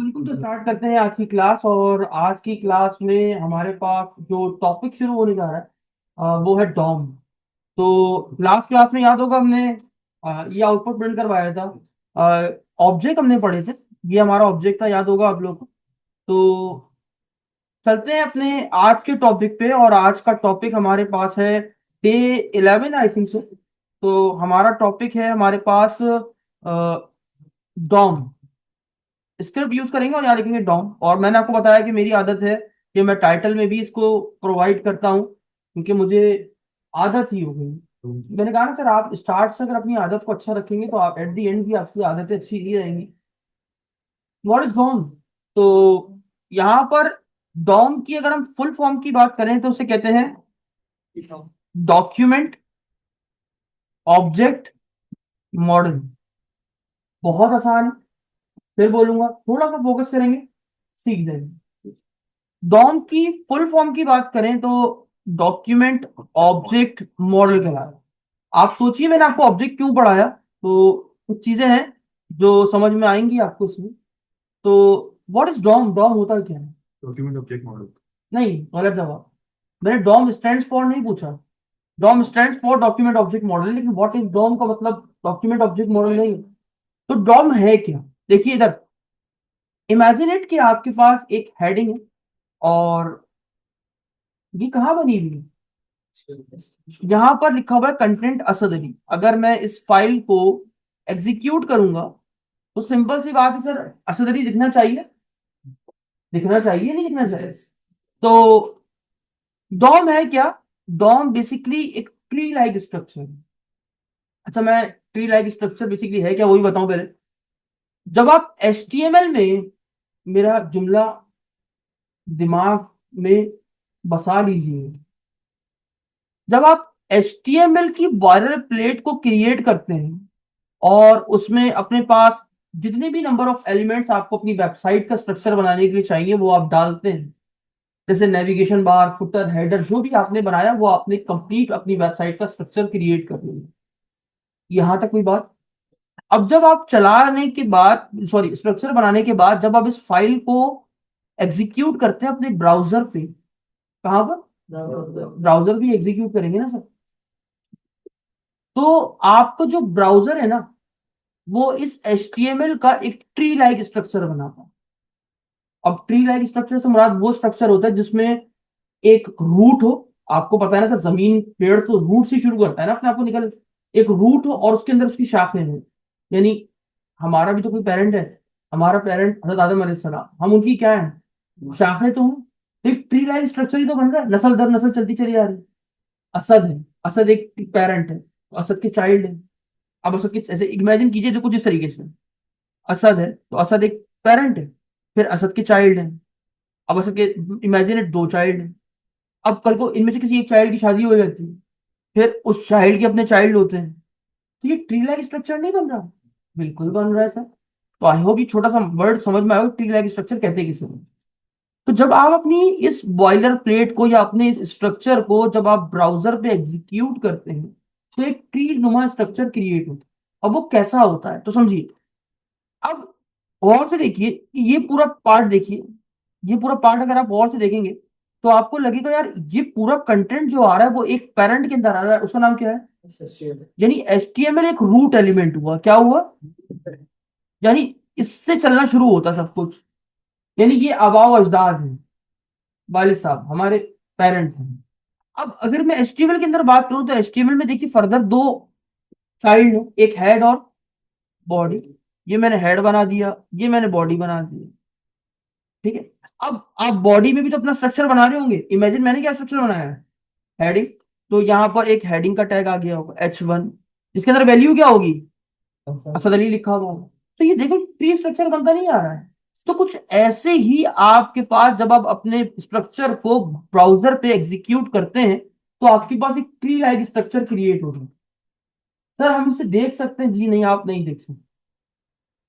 बिल्कुल, तो स्टार्ट करते हैं आज की क्लास। और आज की क्लास में हमारे पास जो टॉपिक शुरू होने जा रहा है वो है डॉम। तो लास्ट क्लास में याद होगा हमने ये आउटपुट प्रिंट करवाया था। ऑब्जेक्ट हमने पढ़े थे, ये हमारा ऑब्जेक्ट था, याद होगा आप लोग को। तो चलते हैं अपने आज के टॉपिक पे। और आज का टॉपिक हमारे पास है डे 11 आई थिंक से। तो हमारा टॉपिक है हमारे पास डॉम। स्क्रिप्ट यूज करेंगे और यहाँ लिखेंगे डॉम। और मैंने आपको बताया कि मेरी आदत है कि मैं टाइटल में भी इसको प्रोवाइड करता हूँ, क्योंकि मुझे आदत ही हो गई। मैंने कहा ना सर, आप स्टार्ट से अगर अपनी आदत को अच्छा रखेंगे तो आप एट द एंड भी आपकी आदतें अच्छी ही रहेंगी। What is DOM? तो यहाँ पर डॉम की अगर हम फुल फॉर्म की बात करें तो उसे कहते हैं डॉक्यूमेंट ऑब्जेक्ट मॉडल। बहुत आसान है। फिर बोलूंगा, थोड़ा सा फोकस करेंगे, सीख जाएंगे। डॉम की फुल फॉर्म की बात करें तो डॉक्यूमेंट ऑब्जेक्ट मॉडल कहलाता है। आप सोचिए, मैंने आपको ऑब्जेक्ट क्यों पढ़ाया, तो कुछ चीजें हैं जो समझ में आएंगी आपको इसमें। तो व्हाट इज डॉम? डॉम होता क्या है? Document object model. नहीं, गलत जवाब। मैंने डॉम स्टैंड्स फॉर नहीं पूछा। DOM stands for document object model, लेकिन व्हाट इज डॉम का मतलब डॉक्यूमेंट ऑब्जेक्ट मॉडल नहीं है। तो डॉम है क्या? देखिए इधर, इमेजिन इट कि आपके पास एक हेडिंग है और ये कहाँ बनी हुई है? यहां पर लिखा हुआ है कंटेंट असद अली। अगर मैं इस फाइल को एग्जीक्यूट करूंगा तो सिंपल सी बात है सर, असद अली दिखना चाहिए। दिखना चाहिए, नहीं दिखना चाहिए? तो डॉम है क्या? डॉम बेसिकली एक ट्री लाइक स्ट्रक्चर है। अच्छा, मैं ट्री लाइक स्ट्रक्चर बेसिकली है क्या वही बताऊं पहले। जब आप HTML में, मेरा जुमला दिमाग में बसा लीजिए, जब आप HTML की बॉर्डर प्लेट को क्रिएट करते हैं और उसमें अपने पास जितने भी नंबर ऑफ एलिमेंट्स आपको अपनी वेबसाइट का स्ट्रक्चर बनाने के लिए चाहिए वो आप डालते हैं। जैसे नेविगेशन बार, फुटर, हेडर, जो भी आपने बनाया वो आपने कंप्लीट अपनी वेबसाइट का स्ट्रक्चर क्रिएट कर लिया। यहां तक कोई बात? अब जब आप चलाने के बाद, सॉरी, स्ट्रक्चर बनाने के बाद जब आप इस फाइल को एग्जीक्यूट करते हैं अपने ब्राउजर पे, कहां पर? ब्राउजर भी एग्जीक्यूट करेंगे ना सर। तो आपका जो ब्राउजर है ना, वो इस HTML का एक ट्री लाइक स्ट्रक्चर बनाता है। अब ट्री लाइक स्ट्रक्चर से मुराद वो स्ट्रक्चर होता है जिसमें एक रूट हो। आपको पता है ना सर, जमीन, पेड़ तो रूट से शुरू करता है ना अपने आप को निकल। एक रूट हो और उसके अंदर उसकी शाखाएं हो। यानी हमारा भी तो कोई पेरेंट है। हमारा पेरेंट हजरत आदम अलैहिस्सलाम, हम उनकी क्या है? शाखाएं तो हैं। तो एक ट्री लाइक स्ट्रक्चर ही तो बन रहा है, नस्ल दर नस्ल चलती चली जा रही है। असद है, असद एक पेरेंट है, तो असद के चाइल्ड है। अब असद के ऐसे इमेजिन कीजिए, जो कुछ इस तरीके से असद है तो असद एक पेरेंट है, फिर असद के चाइल्ड है। अब असद के, इमेजिन दो चाइल्ड है। अब कल को इनमें से किसी एक चाइल्ड की शादी हो जाती है, फिर उस चाइल्ड के अपने चाइल्ड होते हैं। तो ये ट्री लाइक स्ट्रक्चर नहीं बन रहा? बिल्कुल बन रहा है सर। तो आई होप ये छोटा सा वर्ड समझ में आएगा, ट्री लाइक स्ट्रक्चर कहते हैं किसे। तो जब आप अपनी इस बॉयलर प्लेट को या अपने इस स्ट्रक्चर को जब आप ब्राउजर पे एग्जीक्यूट करते हैं तो एक ट्री नुमा स्ट्रक्चर क्रिएट होता है। अब वो कैसा होता है तो समझिए। अब गौर से देखिए, ये पूरा पार्ट देखिए। ये पूरा पार्ट अगर आप गौर से देखेंगे तो आपको लगेगा यार, ये पूरा कंटेंट जो आ रहा है वो एक पैरेंट के अंदर आ रहा है, उसका नाम क्या है? यानी HTML एक रूट एलिमेंट हुआ। क्या हुआ? यानी इससे चलना शुरू होता सब कुछ। यानी ये आबाओ अजदाद है, वालिद साहब हमारे पेरेंट हैं। अब अगर मैं HTML के अंदर बात करूं तो HTML में देखिए फर्दर दो चाइल्ड है, एक हेड और बॉडी। ये मैंने हेड बना दिया, ये मैंने बॉडी बना दिया। ठीक है। अब आप बॉडी में भी तो अपना स्ट्रक्चर बना रहे होंगे। इमेजिन मैंने क्या स्ट्रक्चर बनाया है? हेडिंग। तो यहां पर एक हेडिंग का टैग आ गया होगा H1, जिसके अंदर वैल्यू क्या होगी? असद अली लिखा हुआ होगा। तो ये देखो, ट्री स्ट्रक्चर बनता नहीं आ रहा है। तो कुछ ऐसे ही आपके पास जब आप अपने स्ट्रक्चर को ब्राउजर पे एग्जीक्यूट करते हैं तो आपके पास एक ट्री लाइक स्ट्रक्चर क्रिएट होगा। सर हम इसे देख सकते हैं? जी नहीं, आप नहीं देख सकते,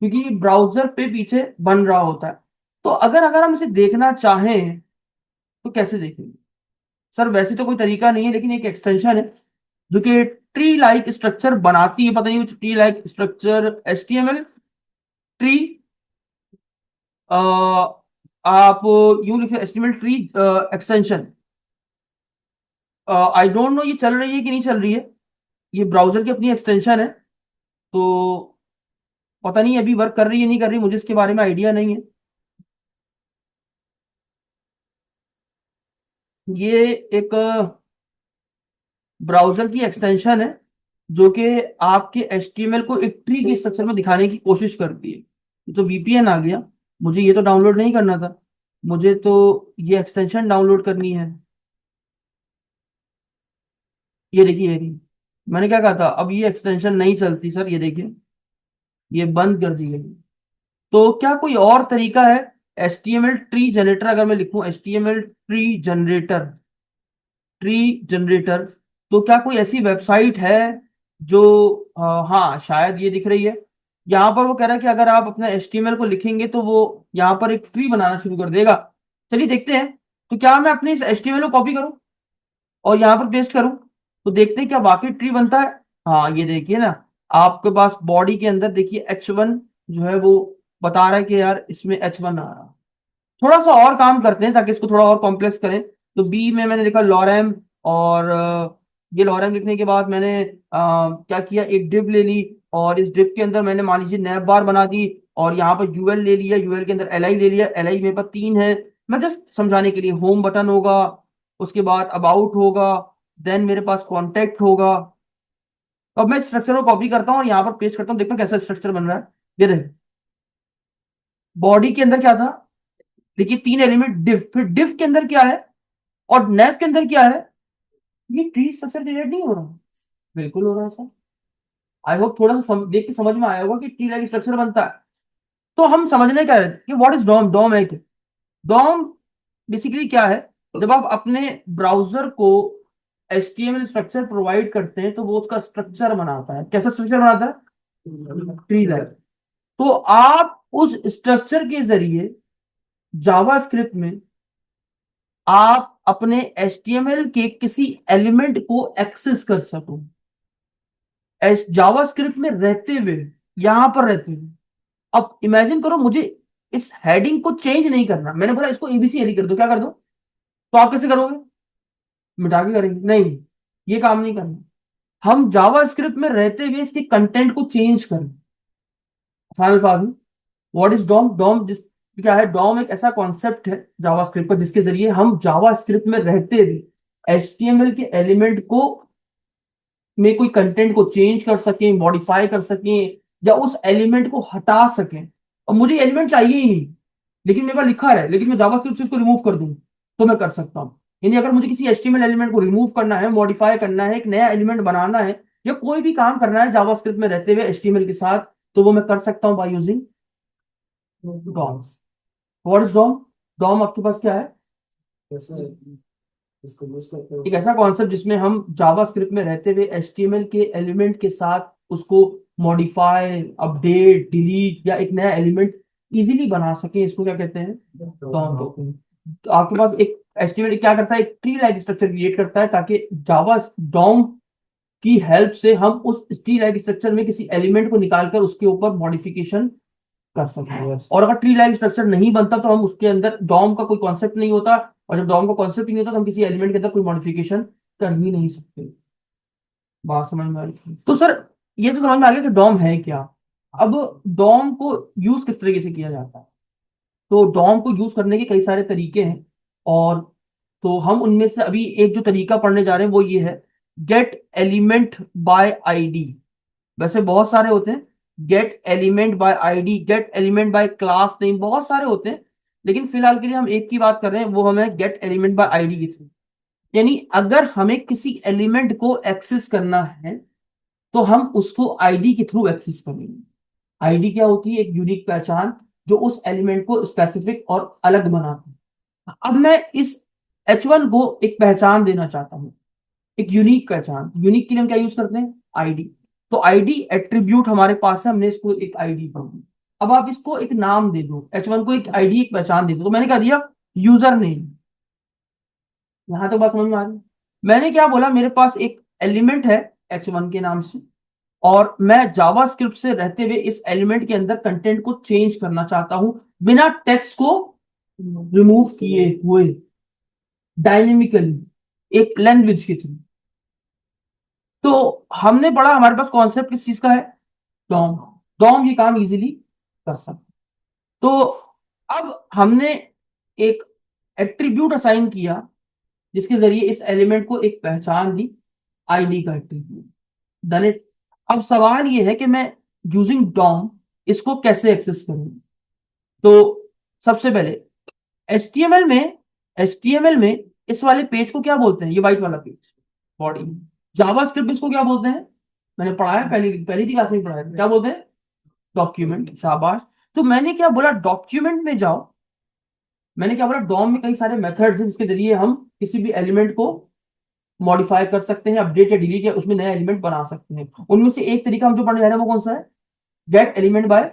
क्योंकि ब्राउजर पे पीछे बन रहा होता है। तो अगर अगर हम इसे देखना चाहें तो कैसे देखेंगे? सर वैसे तो कोई तरीका नहीं है, लेकिन एक एक्सटेंशन है जो कि ट्री लाइक स्ट्रक्चर बनाती है। पता नहीं कुछ tree like structure, HTML tree आप यूं लिख सकते HTML tree extension. I don't know ये चल रही है कि नहीं चल रही है, ये ब्राउजर की अपनी एक्सटेंशन है, तो पता नहीं अभी वर्क कर रही है नहीं कर रही, मुझे इसके बारे में आइडिया नहीं है। ये एक ब्राउजर की एक्सटेंशन है जो कि आपके एचटीएमएल को एक ट्री के स्ट्रक्चर में दिखाने की कोशिश करती है। ये तो वीपीएन आ गया, मुझे ये तो डाउनलोड नहीं करना था, मुझे तो ये एक्सटेंशन डाउनलोड करनी है। ये देखिए ये रही। मैंने क्या कहा था, अब ये एक्सटेंशन नहीं चलती सर, ये देखिए ये बंद कर दी गई। तो क्या कोई और तरीका है? एचटीएमएल ट्री जनरेटर अगर मैं लिखूं, HTML tree generator, tree generator, तो क्या कोई ऐसी वेबसाइट है जो हाँ शायद ये दिख रही है। यहाँ पर वो कह रहा है कि अगर आप अपना एचटीएमएल को लिखेंगे तो वो यहाँ पर एक ट्री बनाना शुरू कर देगा। चलिए देखते हैं। तो क्या मैं अपने इस एचटीएमएल को कॉपी करूं और यहाँ पर पेस्ट करूं, तो देखते हैं क्या वाकई ट्री बनता है। हाँ ये देखिए ना, आपके पास बॉडी के अंदर देखिए H1 जो है वो बता रहा है कि यार इसमें H1 आ रहा है। थोड़ा सा और काम करते हैं ताकि इसको थोड़ा और कॉम्प्लेक्स करें। तो बी में मैंने लिखा लॉरेम, और ये लॉरेम लिखने के बाद मैंने क्या किया, एक डिव ले ली, और इस डिव के अंदर मैंने मान लीजिए नैब बार बना दी, और यहाँ पर यूएल ले लिया, यूएल के अंदर एल आई ले लिया, एल आई मेरे पास 3 है। मैं जस्ट समझाने के लिए, होम बटन होगा, उसके बाद अबाउट होगा, देन मेरे पास कॉन्टेक्ट होगा। तो अब मैं स्ट्रक्चर को कॉपी करता हूँ और यहाँ पर पेस्ट करता हूँ, देखता हूँ कैसा स्ट्रक्चर बन रहा है। ये देख, बॉडी के अंदर क्या था, देखिए 3 एलिमेंट डिव, फिर डिव के अंदर क्या है और नेव के अंदर क्या है। ये ट्री स्ट्रक्चर क्रिएट नहीं हो रहा? बिल्कुल हो रहा है सर। आई होप थोड़ा सा देख के समझ में आया होगा कि ट्री लाइक स्ट्रक्चर बनता है। तो हम समझने का है कि व्हाट इज डॉम, डॉम है क्या? डॉम बेसिकली क्या है, जब आप अपने ब्राउजर को HTML स्ट्रक्चर प्रोवाइड करते हैं तो वो उसका स्ट्रक्चर बनाता है। कैसा स्ट्रक्चर बनाता है? Tree like. तो आप उस स्ट्रक्चर के जरिए जावास्क्रिप्ट में आप अपने HTML के किसी एलिमेंट को एक्सेस कर सको, जावास्क्रिप्ट में रहते हुए, यहां पर रहते हुए। अब इमेजिन करो मुझे इस हेडिंग को चेंज नहीं करना, मैंने बोला इसको एबीसी एडी कर दो, क्या कर दो, तो आप कैसे करोगे? मिटा के करेंगे? नहीं, ये काम नहीं करना। हम जावास्क्रिप्ट में रहते हुए इसके कंटेंट को चेंज करें। Final form, what is DOM? DOM क्या है? डॉम एक ऐसा कॉन्सेप्ट है जावास्क्रिप्ट का जिसके जरिए हम जावास्क्रिप्ट में रहते हुए HTML के एलिमेंट को में कोई कंटेंट को चेंज कर सकें, मॉडिफाई कर सकें, या उस एलिमेंट को हटा सकें। और मुझे एलिमेंट चाहिए ही नहीं, लेकिन मेरे पास लिखा है, लेकिन मैं जावास्क्रिप्ट से इसको रिमूव कर दूं तो मैं कर सकता हूं। यानी अगर मुझे किसी HTML एलिमेंट को रिमूव करना है, मॉडिफाई करना है, एक नया एलिमेंट बनाना है, या कोई भी काम करना है जावास्क्रिप्ट में रहते हुए HTML के साथ, तो वो मैं कर सकता हूं by using DOMs. What is DOM? DOM आपके पास क्या है? इसको यूज करते हैं एक ऐसा कॉन्सेप्ट जिसमें हम जावास्क्रिप्ट में रहते हुए HTML के एलिमेंट के साथ उसको मॉडिफाई, अपडेट, डिलीट, या एक नया एलिमेंट इजीली बना सके। इसको क्या कहते हैं? डॉम कहते हैं। तो आपके पास एक HTML क्या करता है, एक ट्री लाइक स्ट्रक्चर क्रिएट करता है ताकि जावा डॉम की हेल्प से हम उस ट्री लाइक स्ट्रक्चर में किसी एलिमेंट को निकालकर उसके ऊपर मॉडिफिकेशन कर सकते हैं। और अगर ट्री लाइक स्ट्रक्चर नहीं बनता तो हम उसके अंदर डॉम का कोई कॉन्सेप्ट नहीं होता, और जब डॉम का कॉन्सेप्ट नहीं होता तो हम किसी एलिमेंट के अंदर कोई मॉडिफिकेशन कर ही नहीं सकते। बात समझ में आ रही? तो सर ये तो समझ में आ गया कि डॉम है क्या। अब डॉम को यूज किस तरीके से किया जाता है? तो डॉम को यूज करने के कई सारे तरीके हैं, और तो हम उनमें से अभी एक जो तरीका पढ़ने जा रहे हैं वो ये है, गेट एलिमेंट बाय आईडी। वैसे बहुत सारे होते हैं, gate element by ID, gate element by class name, बहुत सारे होते हैं, लेकिन फिलहाल के लिए हम एक की बात कर रहे हैं, वो हमें गेट एलिमेंट बाय आईडी के थ्रू। यानी अगर हमें किसी एलिमेंट को एक्सेस करना है तो हम उसको आईडी के थ्रू एक्सेस करेंगे। आईडी क्या होती है? एक यूनिक पहचान जो उस एलिमेंट को स्पेसिफिक और अलग बनाती है। अब मैं इस H1 को एक पहचान देना चाहता हूं, एक यूनिक पहचान। यूनिक के लिए हम क्या यूज करते हैं? आईडी। तो आईडी एट्रीब्यूट हमारे पास है, हमने इसको एक आईडी कर दी। अब आप इसको एक नाम दे दो, H1 को एक आईडी, एक पहचान दे दो। तो मैंने क्या दिया? User name. यहां तक बात समझ में आ रही है? मैंने क्या बोला, मेरे पास एक एलिमेंट है H1 के नाम से, और मैं जावास्क्रिप्ट से रहते हुए इस एलिमेंट के अंदर कंटेंट को चेंज करना चाहता हूं बिना टेक्स्ट को रिमूव किए हुए डायनेमिकली एक लैंग्वेज के थ्रू। तो हमने पढ़ा, हमारे पास कॉन्सेप्ट किस चीज का है, डॉम। डॉम ये काम इजीली कर सकता। तो अब हमने एक एट्रीब्यूट असाइन किया जिसके जरिए इस एलिमेंट को एक पहचान दी, आईडी का एट्रीब्यूट। Done it. अब सवाल ये है कि मैं यूजिंग डॉम इसको कैसे एक्सेस करूं। तो सबसे पहले एचटीएमएल में एचटीएमएल में इस वाले पेज को क्या बोलते हैं, ये व्हाइट वाला पेज, बॉडी। जावास्क्रिप्ट इसको क्या बोलते हैं, मैंने पढ़ा है, पहली पहली क्लास में पढ़ा है, क्या बोलते हैं, डॉक्यूमेंट। शाबाश। तो मैंने क्या बोला, डॉक्यूमेंट में जाओ। मैंने क्या बोला, डॉम में कई सारे मेथड्स हैं जिसके जरिए हम किसी भी एलिमेंट को मॉडिफाई कर सकते हैं, अपडेट या डिलीट या उसमें नया एलिमेंट बना सकते हैं। उनमें से एक तरीका हम जो पढ़ने जा रहे हैं वो कौन सा है, गेट एलिमेंट बाय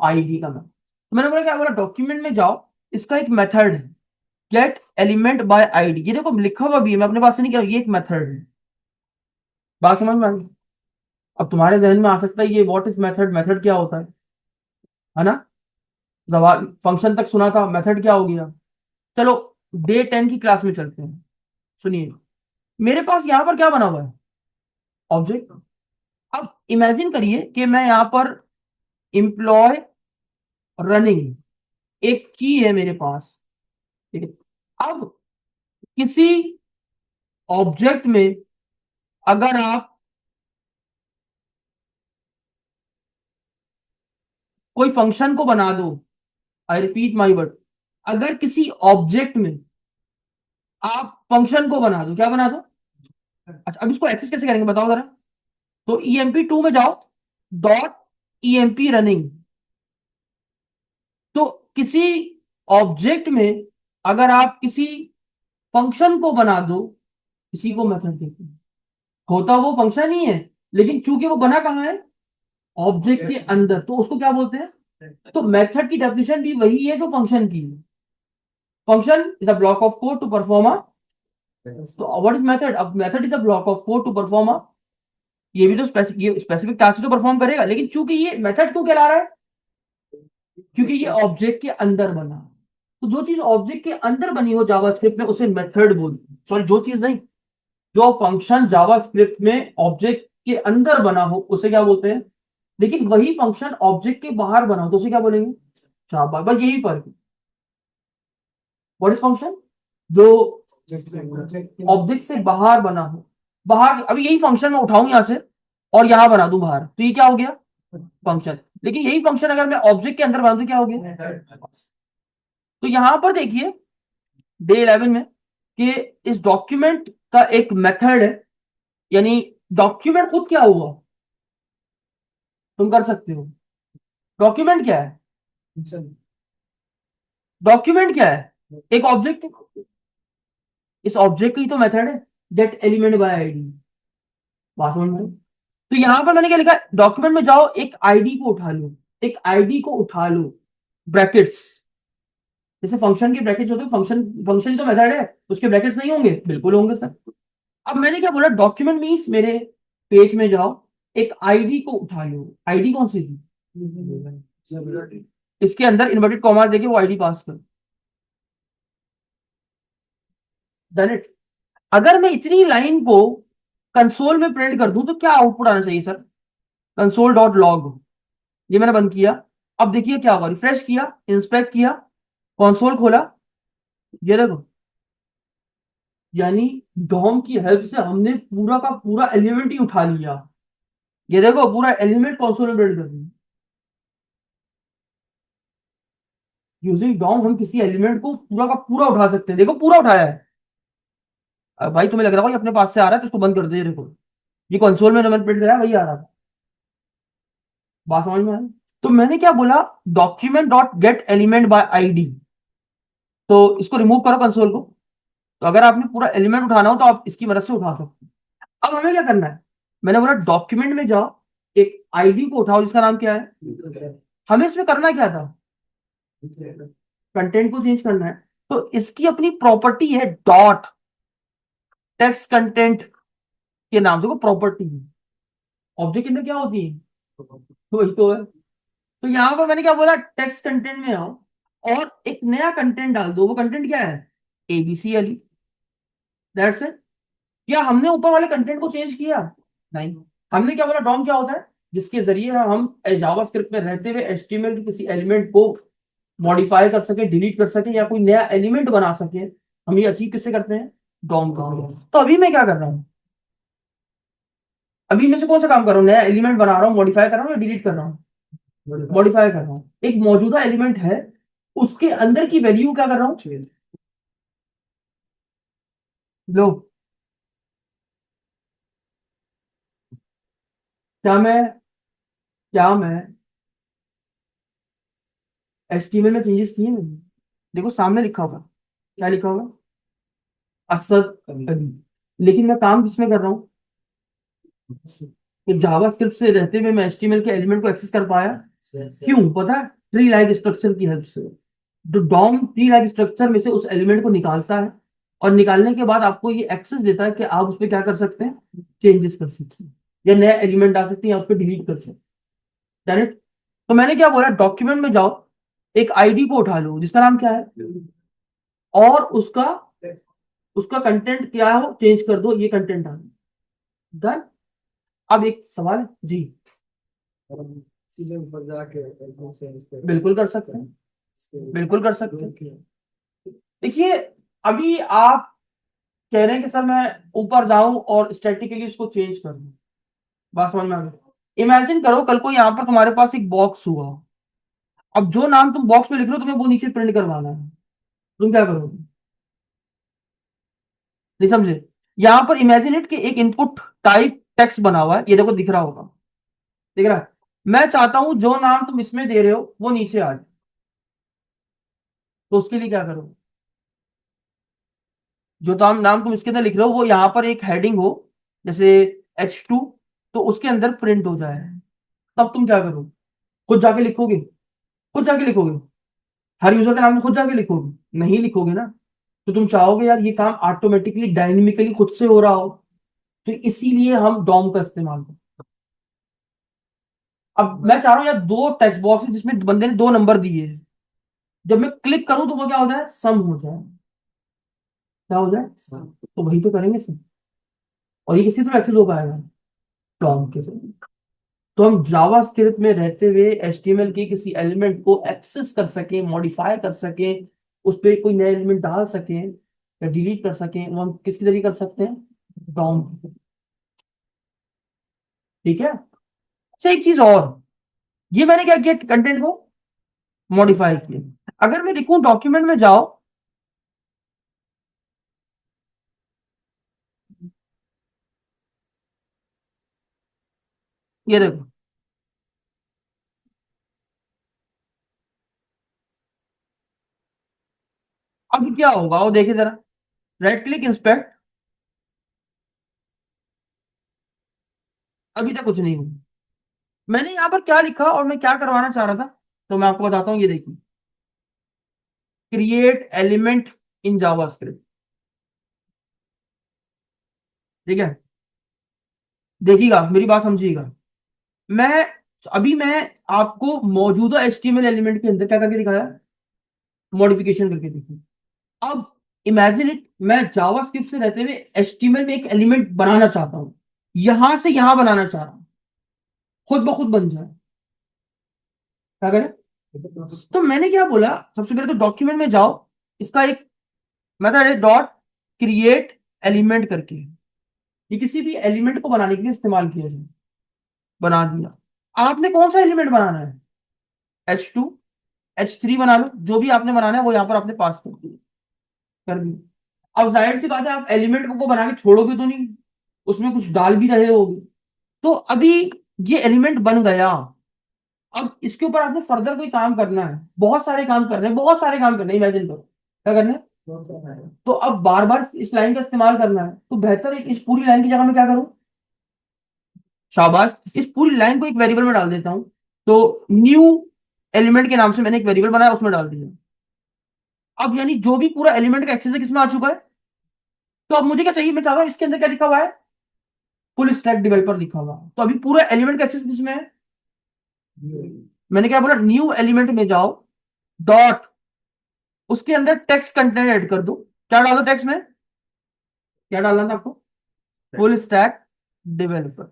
आईडी का नाम। तो मैंने बोला क्या बोला, डॉक्यूमेंट में जाओ, इसका एक मेथड है गेट एलिमेंट बाय आईडी। ये देखो लिखा हुआ भी है, मैं अपने पास से नहीं किया, ये एक मेथड है। बात समझ में आ गई। अब तुम्हारे जहन में आ सकता है ये व्हाट इज मेथड, मेथड क्या होता है ना। सवाल फंक्शन तक सुना था, मेथड क्या हो गया। चलो डे 10 की क्लास में चलते हैं। सुनिए, मेरे पास यहां पर क्या बना हुआ है, ऑब्जेक्ट। अब इमेजिन करिए कि मैं यहां पर एम्प्लॉय रनिंग एक की है मेरे पास, ठीक है। अब किसी ऑब्जेक्ट में अगर आप कोई फंक्शन को बना दो, आई रिपीट माई वर्ड, अगर किसी ऑब्जेक्ट में आप फंक्शन को बना दो, क्या बना दो। अच्छा, अब इसको एक्सेस कैसे करेंगे बताओ जरा। तो EMP2 में जाओ, डॉट EMP रनिंग। तो किसी ऑब्जेक्ट में अगर आप किसी फंक्शन को बना दो, किसी को मेथड देते हैं, होता वो फंक्शन ही है, लेकिन चूंकि वो बना कहाँ है, ऑब्जेक्ट के अंदर, तो उसको क्या बोलते हैं। तो मेथड की डेफिनेशन भी वही है जो फंक्शन की है। Function is a block of code to perform a, तो व्हाट इज मेथड, अब method is a block of code to perform a, ये भी तो ये स्पेसिफिक टास्क तो परफॉर्म करेगा, लेकिन चूंकि ये मेथड क्यों कहला रहा है, क्योंकि ये ऑब्जेक्ट के अंदर बना। तो जो चीज ऑब्जेक्ट के अंदर बनी हो जावास्क्रिप्ट में उसे मेथड बोलते हैं। सॉरी, जो चीज नहीं, जो फंक्शन जावास्क्रिप्ट में ऑब्जेक्ट के अंदर बना हो उसे क्या बोलते हैं। लेकिन वही फंक्शन ऑब्जेक्ट के बाहर बना हो तो उसे क्या बोलेंगे, शाबाश, बस यही फर्क है। व्हाट इज फंक्शन, जो ऑब्जेक्ट से बाहर बना हो, बाहर। अभी यही फंक्शन मैं उठाऊं यहां से और यहां बना दूं बाहर, तो ये क्या हो गया, फंक्शन। लेकिन यही फंक्शन अगर मैं ऑब्जेक्ट के अंदर बना दूं क्या हो गया। तो यहां पर देखिए डे 11 में कि इस डॉक्यूमेंट का एक मेथड है, यानी डॉक्यूमेंट खुद क्या हुआ, तुम कर सकते हो। डॉक्यूमेंट क्या है, डॉक्यूमेंट क्या है, एक ऑब्जेक्ट। इस ऑब्जेक्ट की तो मेथड है गेट एलिमेंट बाय आईडी। बात समझ में आई? तो यहां पर मैंने क्या लिखा, डॉक्यूमेंट में जाओ, एक आईडी को उठा लो, एक आईडी को उठा लो, ब्रैकेट्स। जैसे फंक्शन के ब्रैकेट्स होते हैं, फंक्शन फंक्शन तो मेथड है, उसके ब्रैकेट्स नहीं होंगे, बिल्कुल होंगे सर। अब मैंने क्या बोला, डॉक्यूमेंट मींस मेरे पेज में जाओ, एक आईडी को उठा लो। आईडी कौन सी थी, इसके अंदर इन्वर्टेड कॉमा देके वो आईडी पास कर। Done it. अगर मैं इतनी लाइन को कंसोल में प्रिंट कर दूं तो क्या आउटपुट आना चाहिए सर, कंसोल डॉट लॉग। ये मैंने बंद किया। अब देखिए क्या होगा, रिफ्रेश किया, इंस्पेक्ट किया, कंसोल खोला, ये देखो, यानी डॉम की हेल्प से हमने पूरा का पूरा एलिमेंट ही उठा लिया। ये देखो पूरा एलिमेंट कंसोल में बिल्ड कर दिया। यूजिंग डॉम हम किसी एलिमेंट को पूरा का पूरा उठा सकते हैं, देखो पूरा उठाया है। अब भाई तुम्हें लग रहा है अपने पास से आ रहा है तो उसको बंद कर दे, देखो ये कंसोल में मैंने प्रिंट कराया वही आ रहा था। बात समझ में आई। तो मैंने क्या बोला, document dot gate element by ID. तो इसको रिमूव करो कंसोल को। तो अगर आपने पूरा एलिमेंट उठाना हो तो आप इसकी मदद से उठा सकते हैं। अब हमें क्या करना है, मैंने बोला डॉक्यूमेंट में जाओ, एक आईडी को उठाओ जिसका नाम क्या है। हमें इसमें करना क्या था, कंटेंट को चेंज करना है। तो इसकी अपनी प्रॉपर्टी है डॉट टेक्स्ट कंटेंट के नाम, देखो प्रॉपर्टी है। ऑब्जेक्ट के अंदर क्या होती है, तो वही तो है। तो यहां पर मैंने क्या बोला, टेक्स्ट कंटेंट में आओ, और एक नया कंटेंट डाल दो। वो कंटेंट क्या है? ABC Ali, that's it. क्या हमने ऊपर वाले कंटेंट को चेंज किया? नहीं। हमने क्या बोला, डॉम क्या होता है? जिसके जरिए हम जावास्क्रिप्ट में रहते हुए एचटीएमएल के किसी एलिमेंट को मॉडिफाई कर सके, डिलीट कर सके, या कोई नया एलिमेंट बना सके। हम ये अचीव किससे करते हैं? डॉम का। तो अभी मैं क्या कर रहा हूँ? अभी में से कौन सा काम कर रहा हूँ? नया एलिमेंट बना रहा हूँ, मॉडिफाई कर रहा हूँ या डिलीट कर रहा हूँ? मॉडिफाई कर रहा हूँ। एक मौजूदा एलिमेंट है, उसके अंदर की वैल्यू क्या कर रहा हूँ? लो, क्या मैं क्या मैं एचटीएमएल में चेंजेस किए मैंने? देखो सामने लिखा होगा, क्या लिखा होगा? असद अली। लेकिन मैं काम किसमें कर रहा हूँ? एक जावास्क्रिप्ट से रहते हुए मैं एचटीएमएल के एलिमेंट को एक्सेस कर पाया। क्यों पता है? ट्री लाइक स्ट्रक्चर की हेल्प से। तो डॉम ट्री लाइक स्ट्रक्चर में से उस एलिमेंट को निकालता है, और निकालने के बाद आपको ये एक्सेस देता है कि आप उस पर क्या कर सकते हैं? चेंजेस कर सकते हैं, या नया एलिमेंट डाल सकते हैं, या उस पर डिलीट कर सकते हैं। डायरेक्ट। तो मैंने क्या बोला, डॉक्यूमेंट में जाओ, एक आईडी को उठा लो जिसका नाम क्या है, और उसका उसका कंटेंट क्या हो चेंज कर दो, ये कंटेंट डालो। डन। अब एक सवाल है जी। सीधे ऊपर जाके बिल्कुल कर सकते हैं, बिल्कुल कर सकते हैं। देखिए, अभी आप कह रहे हैं कि सर मैं ऊपर जाऊं और स्टैटिकली उसको चेंज कर दूं। बात समझ में आ गई? इमेजिन करो कल को यहाँ पर तुम्हारे पास एक बॉक्स हुआ। अब जो नाम तुम बॉक्स में लिख रहे हो, तुम्हें वो नीचे प्रिंट करवाना है। तुम क्या करोगे? नहीं समझे? यहां पर इमेजिन इट कि एक इनपुट टाइप टेक्स्ट बना हुआ है, ये देखो दिख रहा होगा, दिख रहा है। मैं चाहता हूं जो नाम तुम इसमें दे रहे हो वो नीचे आ जाए। तो उसके लिए क्या करोगे? जो नाम तुम इसके अंदर लिख रहे हो वो यहाँ पर एक हेडिंग हो, जैसे H2, तो उसके अंदर प्रिंट हो जाए। तब तुम क्या करोगे? खुद जाके लिखोगे? खुद जाके लिखोगे? हर यूजर के नाम में खुद जाके लिखोगे? नहीं लिखोगे ना। तो तुम चाहोगे यार ये काम ऑटोमेटिकली डायनेमिकली खुद से हो रहा हो। तो इसीलिए हम डॉम का इस्तेमाल करते हैं। अब मैं चाह रहा हूँ यार, दो टेक्स्ट बॉक्स है जिसमें बंदे ने दो नंबर दिए हैं। जब मैं क्लिक करूं तो वो क्या हो जाए? सम हो जाए। क्या हो जाए? तो वही तो करेंगे सर। और ये किसी तरह एक्सेस हो पाएगा? डॉम के जरिए। तो हम जावा स्क्रिप्ट में रहते हुए एचटीएमएल के किसी एलिमेंट को एक्सेस कर सकें, मॉडिफाई कर सकें, उस पर कोई नया एलिमेंट डाल सकें या डिलीट कर सकें, वो हम किसके जरिए कर सकते हैं? डॉम। ठीक है। अच्छा एक चीज और, ये मैंने क्या किया, कंटेंट को मॉडिफाई किया। अगर मैं लिखूं डॉक्यूमेंट में जाओ, ये देखो, अब क्या होगा वो देखिए जरा। Right click inspect. अभी तक कुछ नहीं हुआ। मैंने यहाँ पर क्या लिखा और मैं क्या करवाना चाह रहा था, तो मैं आपको बताता हूँ। ये देखिए, क्रिएट एलिमेंट इन जावास्क्रिप्ट। ठीक है, देखिएगा मेरी बात समझिएगा। मैं मैं आपको मौजूदा एचटीएमएल एलिमेंट के अंदर क्या करके दिखाया, मॉडिफिकेशन करके दिखाया। अब इमेजिन इट, मैं जावास्क्रिप्ट से रहते हुए एचटीएमएल में एक एलिमेंट बनाना चाहता हूं, यहां से यहां बनाना चाह रहा हूं, खुद ब खुद बन जाए। क्या करें? तो मैंने क्या बोला, सबसे पहले तो डॉक्यूमेंट में जाओ, इसका एक मेथड है डॉट क्रिएट एलिमेंट करके। ये किसी भी एलिमेंट को बनाने के लिए इस्तेमाल किया जाए। बना दिया। आपने कौन सा एलिमेंट बनाना है? H2, H3 बना लो, जो भी आपने बनाना है वो यहां पर आपने पास कर दिया, कर दिया। अब जाहिर सी बात है, आप एलिमेंट को बना के छोड़ोगे तो नहीं, उसमें कुछ डाल भी रहे होगे। तो अभी ये एलिमेंट बन गया। अब इसके ऊपर आपने फर्दर कोई काम करना है, बहुत सारे काम करने हैं, बहुत सारे काम करने हैं, इमेजिन करो क्या करना है। तो अब बार बार इस लाइन का इस्तेमाल करना है, तो बेहतर है कि इस पूरी लाइन की जगह मैं क्या करूं, शाबाश, इस पूरी लाइन को एक वेरिएबल में डाल देता हूं। तो न्यू एलिमेंट के नाम से मैंने एक वेरिएबल बनाया, उसमें डाल दिया। अब यानी जो भी पूरा एलिमेंट का एक्सेस है किसमें आ चुका है। तो अब मुझे क्या चाहिए, मैं चाहता हूं इसके अंदर क्या लिखा हुआ है, फुल स्टैक डेवलपर लिखा हुआ है। तो अभी पूरा एलिमेंट का एक्सेस किसमें है? मैंने क्या बोला, न्यू एलिमेंट में जाओ, डॉट उसके अंदर टेक्स्ट कंटेंट ऐड कर दो। क्या डालो टेक्स्ट में, क्या डालना था आपको? Full stack developer.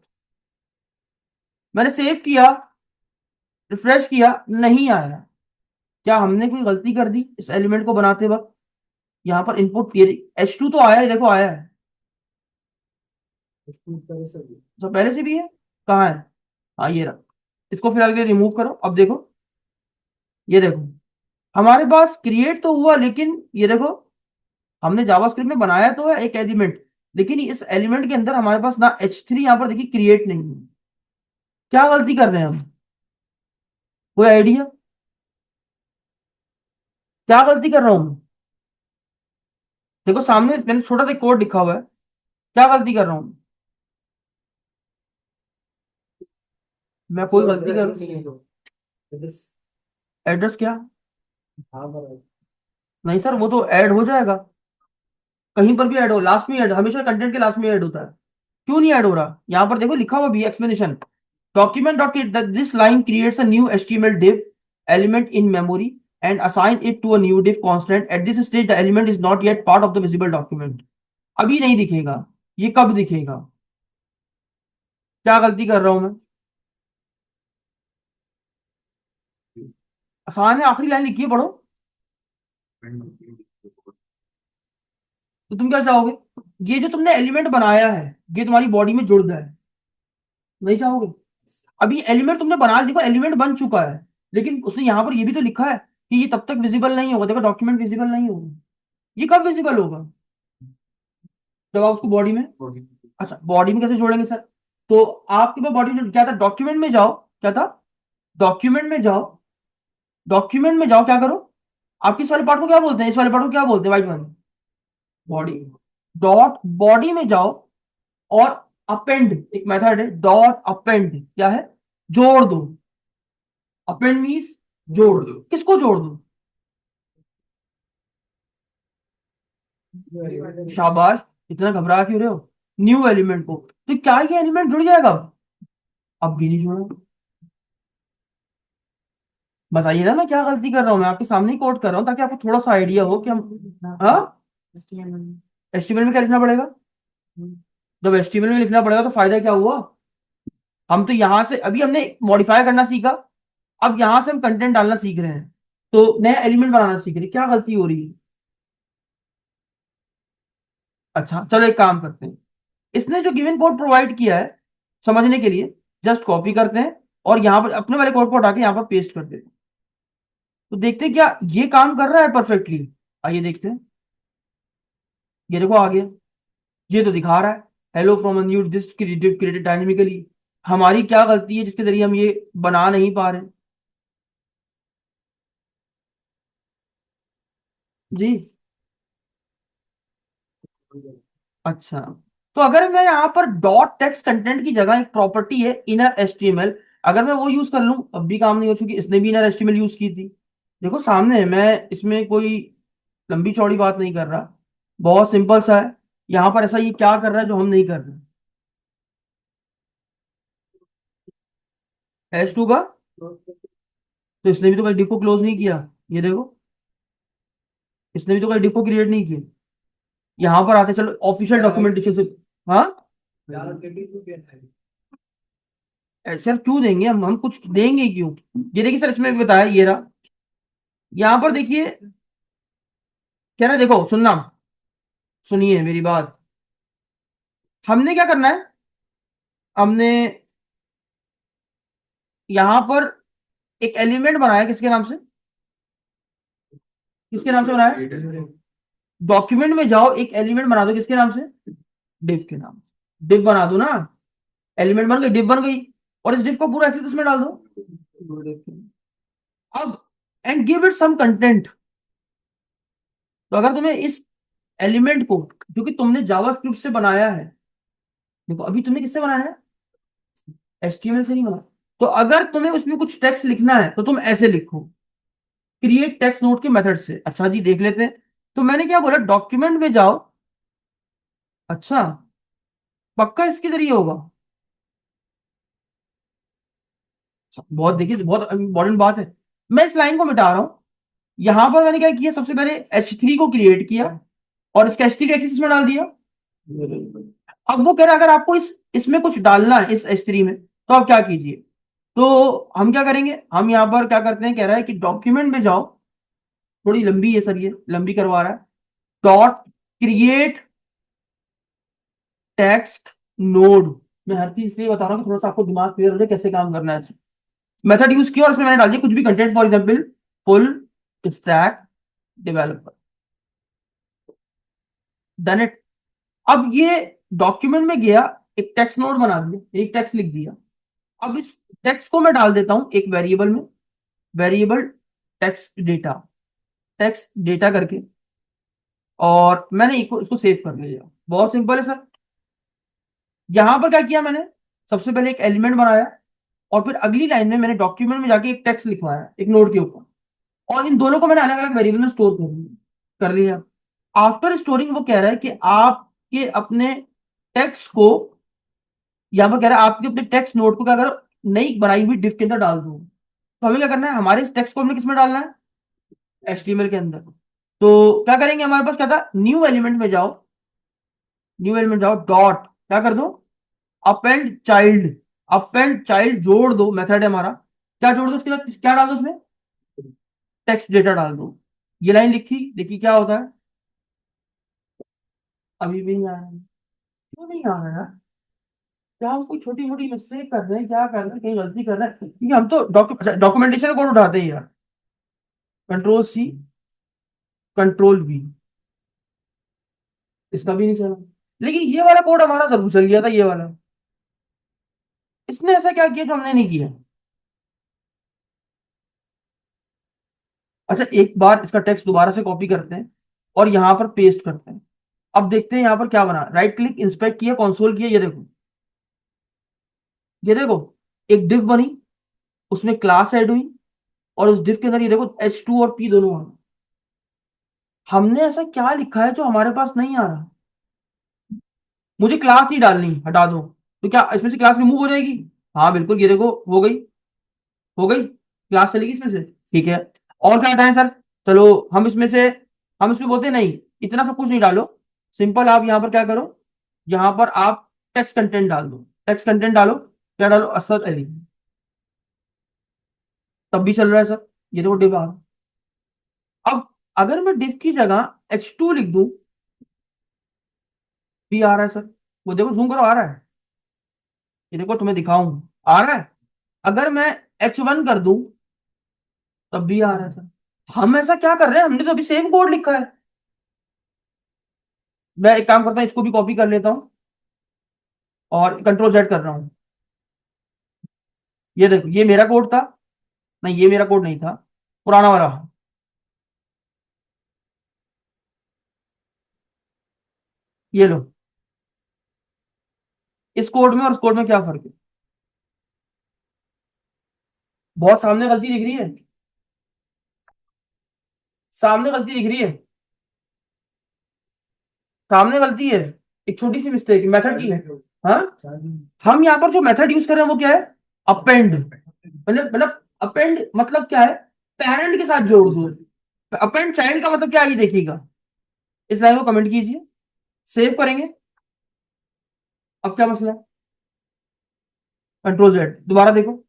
मैंने सेव किया, रिफ्रेश किया, नहीं आया। क्या हमने कोई गलती कर दी इस एलिमेंट को बनाते वक्त? यहाँ पर इनपुट H2 तो आया है, देखो आया है। तो पहले से भी है, कहाँ है? हाँ ये रहा। इसको फिलहाल के रिमूव करो। अब देखो, ये देखो, हमारे पास क्रिएट तो हुआ, लेकिन ये देखो, हमने जावास्क्रिप्ट में बनाया तो है एक एलिमेंट, लेकिन इस एलिमेंट के अंदर हमारे पास ना H3 यहाँ पर देखिए क्रिएट नहीं है। क्या गलती कर रहे हैं हम? कोई आइडिया? क्या गलती कर रहा हूं मैं? देखो सामने मैंने छोटा सा कोड लिखा हुआ है। क्या गलती कर रहा हूं मैं? कोई गलती कर, एड्रेस क्या? नहीं सर, वो तो ऐड हो जाएगा। कहीं पर भी ऐड हो, लास्ट में ऐड, हमेशा कंटेंट के लास्ट में ऐड होता है। क्यों नहीं ऐड हो रहा? यहाँ पर देखो लिखा हुआ भी explanation. Document dot this line creates a new HTML div element in memory and assign it to a new div constant. At this stage the element is not yet part of the visible document. अभी नहीं दिखेगा। ये कब दिखेगा? क्या गलती कर रहा हूं मैं? आसान है, आखिरी लाइन लिखी है, पढ़ो। तो तुम क्या चाहोगे? ये जो तुमने एलिमेंट बनाया है, ये तुम्हारी बॉडी में जुड़ जाए, नहीं चाहोगे? अभी एलिमेंट तुमने बना, देखो एलिमेंट बन चुका है, लेकिन उसने यहां पर ये भी तो लिखा है कि ये तब तक विजिबल नहीं होगा। देखो डॉक्यूमेंट विजिबल नहीं होगा। ये कब विजिबल होगा? जब आप उसको बॉडी में, अच्छा बॉडी में कैसे जोड़ेंगे सर? तो आपके पास बॉडी में क्या था? डॉक्यूमेंट में जाओ। क्या था? डॉक्यूमेंट में जाओ। डॉक्यूमेंट में जाओ, क्या करो? आपके इस वाले पार्ट को क्या बोलते हैं? इस वाले पार्ट को क्या बोलते हैं? वाइट वाले, बॉडी। डॉट बॉडी में जाओ और अपेंड, एक मेथड है डॉट अपेंड, क्या है? जोड़ दो। अपेंड मीन्स जोड़ दो। किसको जोड़ दो? शाबाश। इतना घबरा क्यों रहे हो? न्यू एलिमेंट को। तो क्या ये एलिमेंट जुड़ जाएगा अब भी नहीं जुड़ा? बताइए ना, मैं क्या गलती कर रहा हूँ? मैं आपके सामने ही कोड कर रहा हूँ ताकि आपको थोड़ा सा आइडिया हो कि हम, हाँ, एचटीएमएल में क्या लिखना पड़ेगा? जब एचटीएमएल में लिखना पड़ेगा तो फायदा क्या हुआ? हम तो यहां से अभी हमने मॉडिफाई करना सीखा, अब यहां से हम कंटेंट डालना सीख रहे हैं, तो नया एलिमेंट बनाना सीख रहे हैं। क्या गलती हो रही है? अच्छा चलो एक काम करते हैं, इसने जो गिवन कोड प्रोवाइड किया है समझने के लिए, जस्ट कॉपी करते हैं और यहाँ पर अपने वाले कोड को हटा के यहाँ पर पेस्ट कर देते हैं। तो देखते हैं क्या ये काम कर रहा है परफेक्टली। आइए देखते हैं। ये देखो आ गया, ये तो दिखा रहा है hello from a new this created dynamically. हमारी क्या गलती है जिसके जरिए हम ये बना नहीं पा रहे? जी। अच्छा, तो अगर मैं यहाँ पर डॉट टेक्स्ट कंटेंट की जगह एक प्रॉपर्टी है इनर एचटीएमएल, अगर मैं वो यूज कर लूं अब भी काम नहीं हो, चुकी इसने भी इनर एचटीएमएल यूज की थी। देखो सामने है, मैं इसमें कोई लंबी चौड़ी बात नहीं कर रहा, बहुत सिंपल सा है। यहाँ पर ऐसा ये क्या कर रहा है जो हम नहीं कर रहे? H2 का, तो इसने भी तो कहीं डिफ को क्लोज नहीं किया। ये देखो, इसने भी तो कहीं डिफ को क्रिएट नहीं किया। यहाँ पर आते चलो ऑफिशियल डॉक्यूमेंटेशन से। हाँ सर क्यों देंगे हम कुछ देंगे क्यों? ये देखिए सर, इसमें भी बताया, ये रहा। यहाँ पर देखिए, कह रहे देखो सुनना, सुनिए मेरी बात। हमने क्या करना है? हमने यहाँ पर एक एलिमेंट बनाया, किसके नाम से? किसके नाम से बनाया? डॉक्यूमेंट में जाओ, एक एलिमेंट बना दो, किसके नाम से? डिव के नाम। डिव बना दो ना, एलिमेंट बन गई, डिव बन गई, और इस डिव को पूरा एक्सेस में डाल दो। अब and give it some content. तो अगर तुम्हें इस एलिमेंट को, जो कि तुमने जावास्क्रिप्ट से बनाया है, देखो अभी तुमने किससे बनाया है? एचटीएमएल से नहीं बना। तो अगर तुम्हें उसमें कुछ टेक्स्ट लिखना है तो तुम ऐसे लिखो, क्रिएट टेक्स्ट नोट के मेथड से। अच्छा जी देख लेते हैं। तो मैंने क्या बोला? डॉक्यूमेंट में जाओ। अच्छा, पक्का इसके जरिए होगा? बहुत देखिए, बहुत इंपॉर्टेंट बात है। मैं इस लाइन को मिटा रहा हूं, यहां पर मैंने क्या किया, सबसे पहले H3 को क्रिएट किया और इसका H3 एक्सिस में डाल दिया। अब वो कह रहा है अगर आपको इसमें कुछ डालना है इस H3 में तो आप क्या कीजिए। तो हम क्या करेंगे, हम यहाँ पर क्या करते हैं, कह रहा है कि डॉक्यूमेंट में जाओ, थोड़ी लंबी है सर, ये लंबी करवा रहा है। Dot create text node. मैं हर चीज इसलिए बता रहा हूँ कि थोड़ा सा आपको दिमाग क्लियर हो जाए कैसे काम करना है। मेथड यूज किया और इसमें मैंने डाल दिया कुछ भी content, for example full stack developer. Done it. अब ये डॉक्यूमेंट में गया, एक टेक्स्ट नोड बना दिया, एक टेक्स्ट लिख दिया। अब इस टेक्स्ट को मैं डाल देता हूं एक वेरिएबल में, वेरिएबल टेक्स्ट डेटा करके, और मैंने इसको सेव कर लिया। बहुत सिंपल है सर। यहां पर क्या किया मैंने, सबसे पहले एक एलिमेंट बनाया और फिर अगली लाइन में मैंने डॉक्यूमेंट में जाके एक टेक्स्ट लिखवाया एक नोड के ऊपर, और इन दोनों को मैंने अलग अलग वेरिएबल में स्टोर कर लिया। आफ्टर स्टोरिंग वो कह रहा है कि आपके अपने टेक्स्ट को, यहां पर कह रहा है आपके अपने टेक्स्ट नोड को क्या करो, नई बनाई हुई डिफ के अंदर डाल दो। तो हमें क्या करना है, हमारे इस टेक्स्ट को हमने किसमें डालना है, HTML के अंदर। तो क्या करेंगे, हमारे पास क्या था, न्यू एलिमेंट में जाओ, डॉट क्या कर दो, अपेंड चाइल्ड जोड़ दो, मेथड है हमारा। क्या जोड़ दो उसके बाद, क्या डाल दो उसमें, टेक्स्ट डेटा डाल दो। ये लाइन लिखी, देखिए क्या होता है, अभी भी नहीं आ रहा है। क्यों नहीं आ रहा है, क्या हम कोई छोटी मोटी मिस्टेक कर रहे हैं, क्या कर रहे हैं, कहीं गलती कर रहे हैं, क्योंकि हम तो डॉक्यूमेंटेशन कोड उठाते हैं यार। कंट्रोल C, कंट्रोल V, इसका भी नहीं चला। लेकिन ये वाला कोड हमारा जरूर चल गया था, ये वाला। इसने ऐसा क्या किया जो हमने नहीं किया। अच्छा, एक बार इसका टेक्स्ट दोबारा से कॉपी करते हैं और यहां पर पेस्ट करते हैं। अब देखते हैं यहां पर क्या बना, राइट क्लिक, इंस्पेक्ट किया, कंसोल किया, ये देखो, ये देखो, एक डिव बनी, उसमें क्लास ऐड हुई, और उस डिव के अंदर ये देखो H2 और P दोनों आ गए। हमने ऐसा क्या लिखा है जो हमारे पास नहीं आ रहा। मुझे क्लास ही डालनी, हटा दो, तो क्या इसमें से क्लास रिमूव हो जाएगी। हाँ बिल्कुल, ये देखो हो गई, हो गई, क्लास चलेगी इसमें से, ठीक है। और क्या हटाएं सर, चलो हम इसमें बोलते हैं, नहीं इतना सब कुछ नहीं डालो, सिंपल आप यहाँ पर क्या करो, यहाँ पर आप टेक्स्ट कंटेंट डाल दो, टेक्स्ट कंटेंट डालो, क्या डालो, असद अली। तब भी चल रहा है सर, ये देखो डिव आ रहा। अब अगर मैं डिव की जगह H2 लिख दूं, भी आ रहा है सर, वो देखो जूम करो, आ रहा है, ये देखो तुम्हें दिखाऊं, आ रहा है। अगर मैं H1 कर दूं, तब भी आ रहा है सर। हम ऐसा क्या कर रहे हैं, हमने तो अभी सेम कोड लिखा है। मैं एक काम करता हूँ, इसको भी कॉपी कर लेता हूँ और कंट्रोल Z कर रहा हूँ। ये देखो, ये मेरा कोड था, नहीं ये मेरा कोड नहीं था, पुराना वाला। ये लो, इस कोड में और उस कोड में क्या फर्क है, बहुत सामने गलती दिख रही है, सामने गलती दिख रही है, सामने गलती है, एक छोटी सी मिस्टेक मेथड की है। हाँ, हम यहाँ पर जो मेथड यूज कर रहे हैं वो क्या है, अपेंड, मतलब अपेंड मतलब क्या है, पेरेंट के साथ जोड़ दो। अपेंड चाइल्ड का मतलब क्या है, ये देखिएगा। इस लाइन को कमेंट कीजिए, सेव करेंगे। अब क्या मसला है, कंट्रोल Z, दोबारा देखो।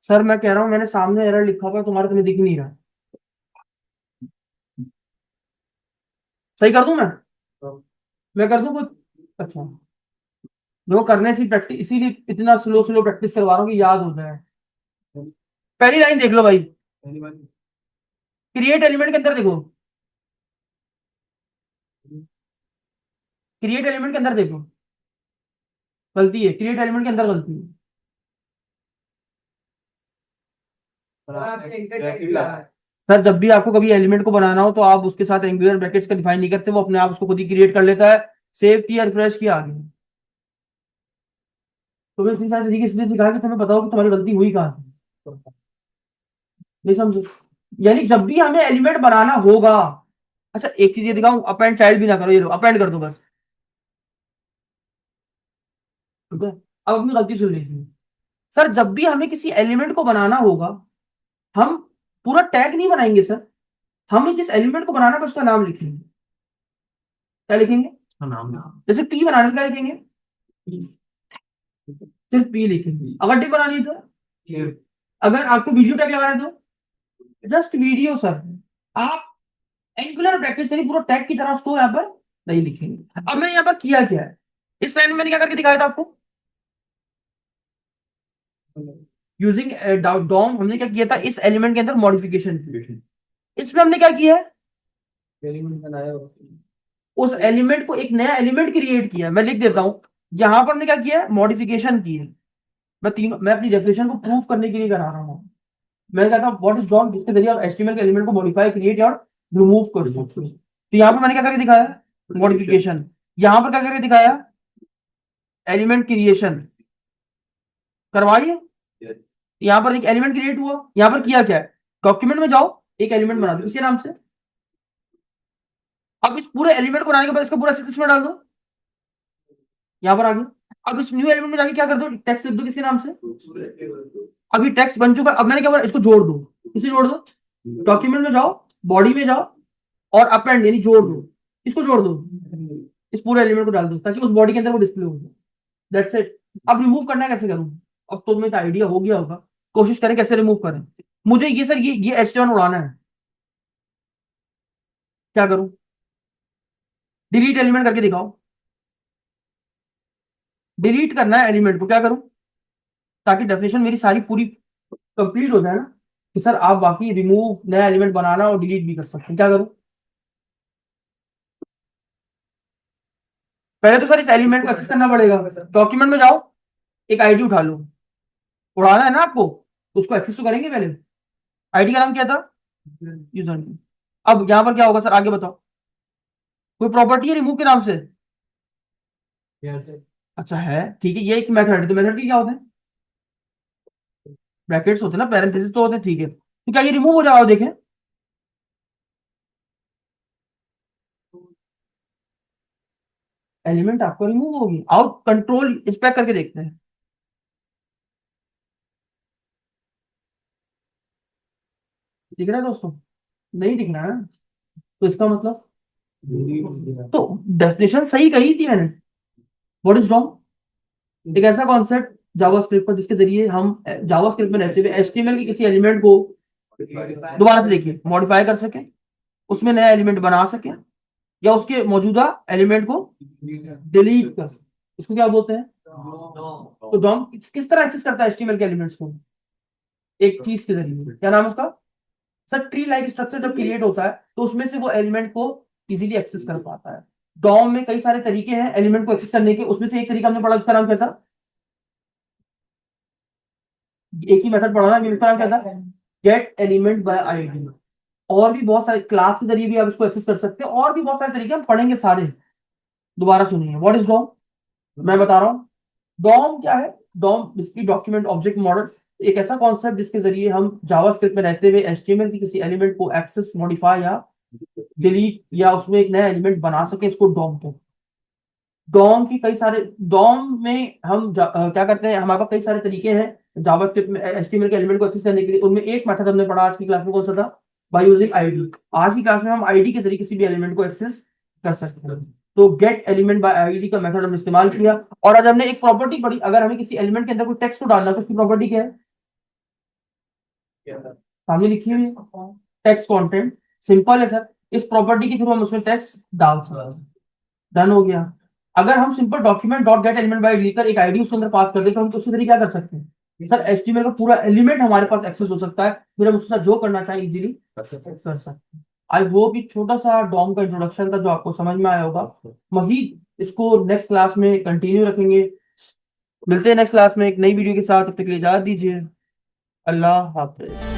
सर मैं कह रहा हूं, मैंने सामने एरर लिखा हुआ है, तुम्हारे तुम्हें दिख नहीं रहा। सही कर दूं मैं कर दूं कुछ। अच्छा, देखो करने से प्रैक्टिस, इसीलिए इतना स्लो स्लो प्रैक्टिस करवा रहा हूँ कि याद हो जाए। पहली लाइन देख लो भाई, क्रिएट एलिमेंट के अंदर देखो, क्रिएट एलिमेंट के अंदर देखो, गलती है, क्रिएट एलिमेंट के अंदर गलती है। सर जब भी आपको कभी एलिमेंट को बनाना हो तो आप उसके साथ एंगुलर ब्रैकेट्स का डिफाइन नहीं करते, वो अपने आप उसको खुद ही क्रिएट कर लेता है। सेव किया, रिफ्रेश किया, आगे। तुम्हें इतनी सारी तरीके इसलिए सिखा कि तुम्हें बताओ कि तुम्हारी गलती हुई कहाँ थी। नहीं समझो, यानी जब भी हमें एलिमेंट बनाना होगा। अच्छा एक चीज ये दिखाऊं, अपेंड चाइल्ड भी ना करो, ये लो अपेंड कर दो बस। ठीक है। अब अपनी गलती सुन लीजिए सर, जब भी हमें किसी एलिमेंट को बनाना होगा, हम पूरा टैग नहीं बनाएंगे सर, हमें जिस एलिमेंट को बनाना है उसका नाम लिखेंगे। क्या लिखेंगे? नाम। जैसे पी बनाने से क्या लिखेंगे? सिर्फ पी लिखेंगे। अगर डी बनानी है तो, अगर आपको वीडियो टैग लगाना है तो जस्ट वीडियो सर। आप एंगुलर ब्रैकेट से नहीं, पूरा टैग की तरह उसको यहाँ पर नहीं लिखेंगे। अब मैंने यहाँ पर किया क्या है, इस लाइन में मैंने क्या करके दिखाया था आपको, यूजिंग डॉम हमने क्या किया था, इस एलिमेंट के अंदर मॉडिफिकेशन की। इसमें हमने क्या किया है, एलिमेंट बनाया, उस एलिमेंट को एक नया एलिमेंट क्रिएट किया। मैं लिख देता हूं, यहां पर हमने क्या किया है, मॉडिफिकेशन की है। मैं अपनी डेफिनेशन को प्रूव करने के लिए करा रहा हूँ। मैंने कहा था व्हाट इज डॉम, जिसके जरिए आप एचटीएमएल के एलिमेंट को मॉडिफाई, क्रिएट और रिमूव कर सकते हो। तो यहाँ पर मैंने क्या करके दिखाया, मॉडिफिकेशन। यहाँ पर क्या करके दिखाया, एलिमेंट क्रिएशन करवाइए। यहाँ पर एक एलिमेंट क्रिएट हुआ, यहाँ पर किया क्या है, डॉक्यूमेंट में जाओ, एक एलिमेंट बना दो इसके नाम से। अब इस पूरे एलिमेंट को बनाने के बाद इसका पूरा एक्सेस में डाल दो, यहाँ पर आ गया। अब इस न्यू एलिमेंट में जाके क्या कर दो, टेक्स्ट लिख दो किसके नाम से। अभी टेक्स्ट बन चुका, अब मैंने क्या बोला, इसको जोड़ दो, इसे जोड़ दो, डॉक्यूमेंट में जाओ, बॉडी में जाओ और अपेंड यानी जोड़ दो, इसको जोड़ दो, इस पूरे एलिमेंट को डाल दो ताकि उस बॉडी के अंदर वो डिस्प्ले हो जाए। That's it. अब रिमूव करना है कैसे करूं, अब तो तुम्हें आइडिया हो गया होगा। कोशिश करें कैसे रिमूव करें। मुझे ये सर ये H1 उड़ाना है, क्या करूं, डिलीट एलिमेंट करके दिखाओ। डिलीट करना है एलिमेंट को, क्या करूं, ताकि डेफिनेशन मेरी सारी पूरी कंप्लीट हो जाए ना, कि सर आप बाकी रिमूव नया एलिमेंट बनाना और डिलीट भी कर सकते हैं। क्या करूं, पहले तो सर इस एलिमेंट को एक्सेस करना पड़ेगा। डॉक्यूमेंट में जाओ, एक आईडी उठा लो, उड़ाना है ना आपको, तो उसको एक्सेस तो करेंगे पहले। आईडी का नाम क्या था, यूजर। अब यहां पर क्या होगा सर, आगे बताओ, कोई प्रॉपर्टी है रिमूव के नाम से? Yes, sir. अच्छा है, ठीक है, ये एक मेथड है, तो मेथड की क्या होते हैं, ब्रैकेट्स होते हैं ना, पैरेंथेसिस तो होते हैं, ठीक है। तो क्या ये रिमूव हो जाएगा, देखें, एलिमेंट आपका रिमूव होगी। आओ कंट्रोल इस पे करके देखते हैं, दिख रहा है दोस्तों, नहीं दिख रहा है, तो इसका मतलब, तो डेफिनेशन सही कही थी मैंने। व्हाट इज रॉन्ग, एक ऐसा कॉन्सेप्ट जावास्क्रिप्ट पर जिसके जरिए हम जावास्क्रिप्ट में रहते हुए एचटीएमएल के किसी एलिमेंट को दोबारा से देखिए मॉडिफाई कर सके, उसमें नया एलिमेंट बना सके, या उसके मौजूदा एलिमेंट को डिलीट कर सके। इसको क्या बोलते हैं, तो डॉम किस तरह एक्सेस करता है एचटीएमएल के एलिमेंट्स को, एक चीज के जरिए, क्या नाम है उसका, सर ट्री लाइक स्ट्रक्चर जब क्रिएट होता है तो उसमें से वो एलिमेंट को इजीली एक्सेस कर पाता है। डॉम में कई सारे तरीके हैं एलिमेंट को एक्सेस करने के, उसमें से एक तरीका हमने पढ़ा, उसका नाम क्या था, एक ही मेथड पढ़ा ना, उसका नाम क्या था, गेट एलिमेंट बाय आईडी। और भी बहुत सारे क्लास के जरिए भी आप इसको एक्सेस कर सकते हैं, और भी बहुत सारे तरीके हम पढ़ेंगे सारे, दोबारा सुनिए। व्हाट इज डॉम, मैं बता रहा हूँ, डॉम क्या है, डॉम इसकी डॉक्यूमेंट ऑब्जेक्ट मॉडल, एक ऐसा कॉन्सेप्ट जिसके जरिए हम जावास्क्रिप्ट में रहते हुए एचटीएमएल की किसी एलिमेंट को एक्सेस, मॉडिफाई या डिलीट या उसमें एक नया एलिमेंट बना सके, इसको डॉम कहते हैं। डॉम की कई सारे, डॉम में हम क्या करते हैं, हमारे पास कई सारे तरीके हैं जावास्क्रिप्ट में एचटीएमएल के एलिमेंट को एक्सेस करने के लिए। उनमें एक मेथड हमने पढ़ा आज की क्लास में, कौन सा था, बाय यूजिंग आईडी। आज की क्लास में हम आईडी के जरिए किसी भी एलिमेंट को एक्सेस कर सकते हैं, तो गेट एलिमेंट बाय आईडी का मेथड हमने इस्तेमाल किया। और आज हमने एक प्रॉपर्टी पढ़ी, अगर हमें किसी एलिमेंट के अंदर कोई टेक्स्ट को डालना है तो उसकी प्रॉपर्टी क्या है, सामने लिखी हुई है, टेक्स्ट कंटेंट। सिंपल है सर, इस प्रॉपर्टी के थ्रू हम उसमें टेक्स्ट डाल सकते हैं, डन हो गया। अगर हम simple document dot gate element by लिखकर एक आईडी उसके अंदर पास कर दे तो हम तो उसी तरीके क्या कर सकते हैं सर, एचटीएमएल का पूरा एलिमेंट हमारे पास एक्सेस हो सकता है, फिर हम उसके साथ जो करना चाहें इजीली कर सकते हैं। आई वो भी छोटा सा डॉम का इंट्रोडक्शन था जो आपको समझ में आया होगा। मजीद इसको नेक्स्ट क्लास में कंटिन्यू रखेंगे। मिलते हैं नेक्स्ट क्लास में एक नई वीडियो के साथ, तब तक के लिए इजाजत दीजिए। अल्लाह हाफिज।